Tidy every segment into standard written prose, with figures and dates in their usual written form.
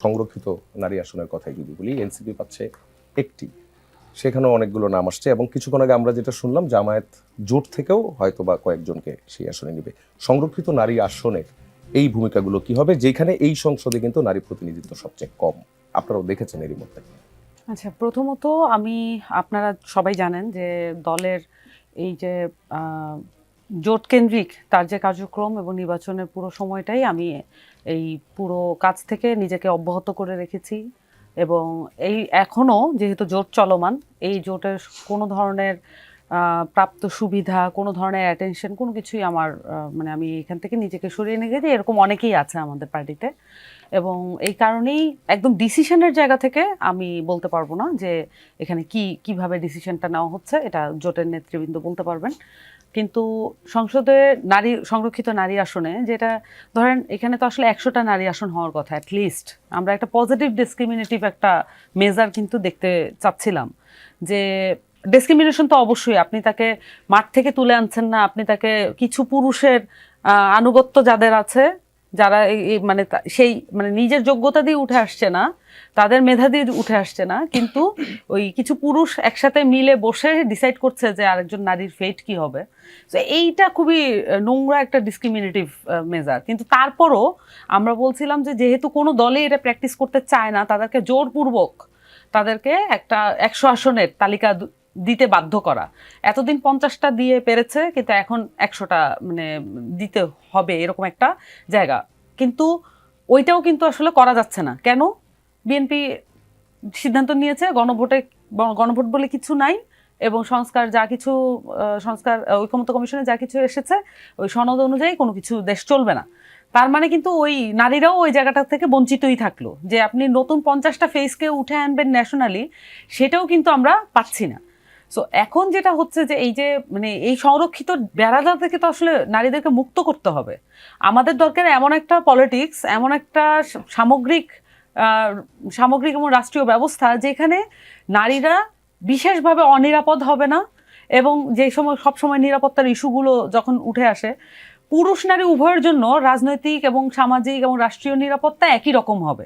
সংরক্ষিত নারী আসনের কথাই যদি বলি, এনসিপি পাচ্ছে একটি, সেখানেও অনেকগুলো নাম আসছে এবং কিছুক্ষণ আগে আমরা যেটা শুনলাম জামায়াত জোট থেকেও হয়তো বা কয়েকজনকে সেই আসনে নেবে। সংরক্ষিত নারী আসনের এই ভূমিকাগুলো কি হবে, যেখানে এই সংসদে কিন্তু নারী প্রতিনিধিত্ব সবচেয়ে কম, আপনারাও দেখেছেন এরই মধ্যে? আচ্ছা, প্রথমত আপনারা সবাই জানেন যে দলের এই যে জোট কেন্দ্রিক তার যে কার্যক্রম এবং নির্বাচনের পুরো সময়টাই আমি এই পুরো কাজ থেকে নিজেকে অব্যাহত করে রেখেছি এবং এই এখনও যেহেতু জোট চলমান, এই জোটের কোনো ধরনের প্রাপ্ত সুবিধা, কোনো ধরনের অ্যাটেনশন, কোনো কিছুই আমার মানে আমি এখান থেকে নিজেকে সরিয়ে নিয়ে গেছি। এরকম অনেকেই আছে আমাদের পার্টিতে এবং এই কারণেই একদম ডিসিশনের জায়গা থেকে আমি বলতে পারবো না যে এখানে কিভাবে ডিসিশনটা নেওয়া হচ্ছে, এটা জোটের নেতৃবৃন্দ বলতে পারবেন। কিন্তু সংসদে সংরক্ষিত নারী আসনে যেটা ধরেন, এখানে তো আসলে 100টা নারী আসন হওয়ার কথা অ্যাটলিস্ট। আমরা একটা পজিটিভ ডিসক্রিমিনেটিভ একটা মেজার কিন্তু দেখতে চাচ্ছিলাম, যে ডিসক্রিমিনেশন তো অবশ্যই, আপনি তাকে মাঠ থেকে তুলে আনছেন না, আপনি তাকে কিছু পুরুষের আনুগত্য যাদের আছে, যারা মানে সেই মানে নিজের যোগ্যতা দিয়ে উঠে আসছে না, তাদের মেধা দিয়ে উঠে আসছে না, কিন্তু ওই কিছু পুরুষ একসাথে মিলে বসে ডিসাইড করছে যে আরেকজন নারীর ফেট কি হবে। তো এইটা খুবই নোংরা একটা ডিসক্রিমিনেটিভ মেজার। কিন্তু তারপরও আমরা বলছিলাম যে যেহেতু কোনো দলে এটা প্র্যাকটিস করতে চায় না, তাদেরকে জোরপূর্বক তাদেরকে একটা 100 আসনের তালিকা দিতে বাধ্য করা। এতদিন 50টা দিয়ে পেরেছে, কিন্তু এখন 100টা মানে দিতে হবে, এরকম একটা জায়গা। কিন্তু ওইটাও কিন্তু আসলে করা যাচ্ছে না। কেন? বিএনপি সিদ্ধান্ত নিয়েছে গণভোট বলে কিছু নাই, এবং সংস্কার যা কিছু সংস্কার ঐকমত্য কমিশনে যা কিছু এসেছে ওই সনদ অনুযায়ী কোনো কিছু দেশ চলবে না। তার মানে কিন্তু ওই নারীরাও ওই জায়গাটা থেকে বঞ্চিতই থাকলো, যে আপনি নতুন 50টা ফেসকে উঠে আনবেন ন্যাশনালি, সেটাও কিন্তু আমরা পাচ্ছি না। সো এখন যেটা হচ্ছে যে এই যে মানে এই সংরক্ষিত বেড়াদা থেকে তো আসলে নারীদেরকে মুক্ত করতে হবে। আমাদের দরকার এমন একটা পলিটিক্স, এমন একটা সামগ্রিক সামগ্রিক এবং রাষ্ট্রীয় ব্যবস্থা যেখানে নারীরা বিশেষভাবে অনিরাপদ হবে না, এবং যে সময় সবসময় নিরাপত্তার ইস্যুগুলো যখন উঠে আসে, পুরুষ নারী উভয়ের জন্য রাজনৈতিক এবং সামাজিক এবং রাষ্ট্রীয় নিরাপত্তা একই রকম হবে।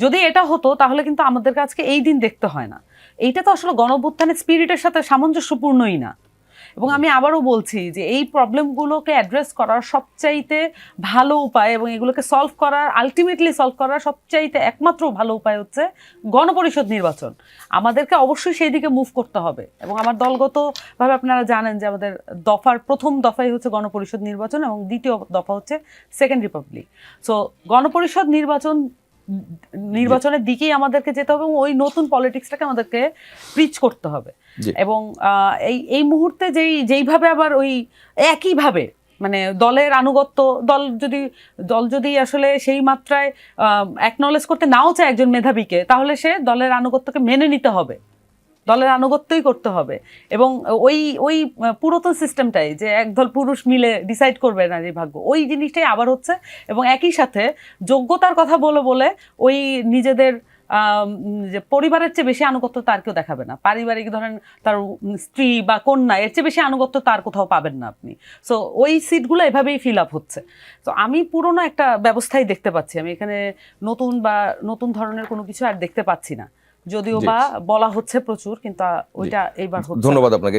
যদি এটা হতো তাহলে কিন্তু আমাদের কাছে এই দিন দেখতে হয় না। এইটা তো আসলে গণঅভ্যুত্থানের স্পিরিটের সাথে সামঞ্জস্যপূর্ণই না। এবং আমি আবারও বলছি যে এই প্রবলেমগুলোকে অ্যাড্রেস করার সবচাইতে ভালো উপায় এবং এগুলোকে আলটিমেটলি সলভ করার সবচাইতে একমাত্র ভালো উপায় হচ্ছে গণপরিষদ নির্বাচন। আমাদেরকে অবশ্যই সেই দিকে মুভ করতে হবে, এবং আমার দলগতভাবে আপনারা জানেন যে আমাদের প্রথম দফাই হচ্ছে গণপরিষদ নির্বাচন এবং দ্বিতীয় দফা হচ্ছে সেকেন্ড রিপাবলিক। সো গণপরিষদ নির্বাচনের দিকেই আমাদেরকে যেতে হবে এবং ওই নতুন পলিটিক্সটাকে আমাদেরকে প্রিচ করতে হবে। এবং এই মুহূর্তে যেইভাবে আবার ওই একইভাবে মানে দলের আনুগত্য, দল যদি আসলে সেই মাত্রায় অ্যাকনলেজ করতে নাও চায় একজন মেধাবীকে, তাহলে সে দলের আনুগত্যকে মেনে নিতে হবে, দলের আনুগত্যই করতে হবে। এবং ওই ওই পুরাতন সিস্টেমটাই যে একদল পুরুষ মিলে ডিসাইড করবে নারীর ভাগ্য, ওই জিনিসটাই আবার হচ্ছে। এবং একই সাথে যোগ্যতার কথা বলে বলে ওই নিজেদের যে পরিবারের চেয়ে বেশি আনুগত্য তার কেউ দেখাবে না। পারিবারিক ধরেন তার স্ত্রী বা কন্যা, এর চেয়ে বেশি আনুগত্য তার কোথাও পাবেন না আপনি। সো ওই সিটগুলো এভাবেই ফিল আপ হচ্ছে। তো আমি পুরোনো একটা ব্যবস্থাই দেখতে পাচ্ছি, আমি এখানে নতুন ধরনের কোনো কিছু আর দেখতে পাচ্ছি না, যদিও বা বলা হচ্ছে প্রচুর, কিন্তু ওইটা এইবার হচ্ছে। ধন্যবাদ আপনাকে।